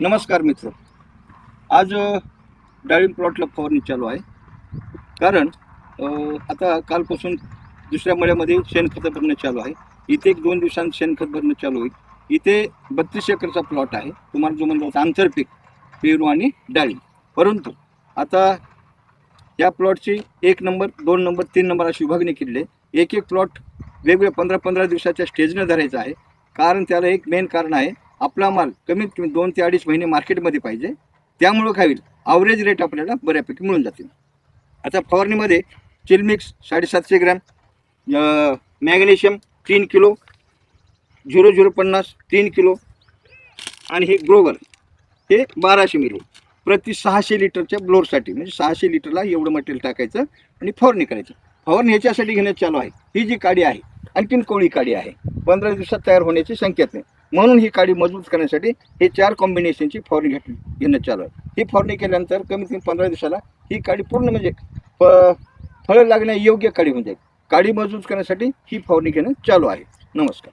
नमस्कार मित्र. आज डाळिंब प्लॉटला फवारणी चालू आहे. कारण आता कालपासून दुसऱ्या मळ्यामध्ये शेणखत भरणं चालू आहे. इथे 1-2 दिवसांत शेणखत भरणं चालू होईल. इथे 32 एकरचा प्लॉट आहे. तुम्हाला जो म्हणलं आंतरपीक पेरू आणि डाळिंब. परंतु आता या प्लॉटची 1 नंबर, 2 नंबर, 3 नंबर अशी विभागणी केलेली आहे. एक प्लॉट वेगवेगळ्या 15-15 दिवसाच्या स्टेजनं धरायचा आहे. कारण त्याला एक मेन कारण आहे, आपला माल कमीत कमी 2 ते 2.5 महिने मार्केटमध्ये पाहिजे. त्यामुळं काय होईल, ॲव्हरेज रेट आपल्याला बऱ्यापैकी मिळून जातील. आता फवारणीमध्ये चिलमिक्स 750 ग्रॅम, मॅग्नेशियम 3 किलो, 0050 3 किलो आणि हे ग्रोवर हे 1200 मिली प्रति 600 लिटरच्या ब्लोअरसाठी. म्हणजे 600 लिटरला एवढं मटेरियल टाकायचं आणि फवारणी करायचं. फवारणी ह्याच्यासाठी घेण्यात चालू आहे. ही जी काडी आहे आणखीन कोळी काडी आहे, 15 दिवसात तयार होण्याची शक्यता नाही. म्हणून ही काडी मजबूत करण्यासाठी हे 4 कॉम्बिनेशनची फवारणी घेण्यात चालू आहे. ही फवारणी केल्यानंतर कमीत कमी 15 दिवसाला ही काडी पूर्ण म्हणजे फळं लागण्या योग्य काडी होऊन जाईल. काडी मजबूत करण्यासाठी ही फवारणी घेणं चालू आहे. नमस्कार.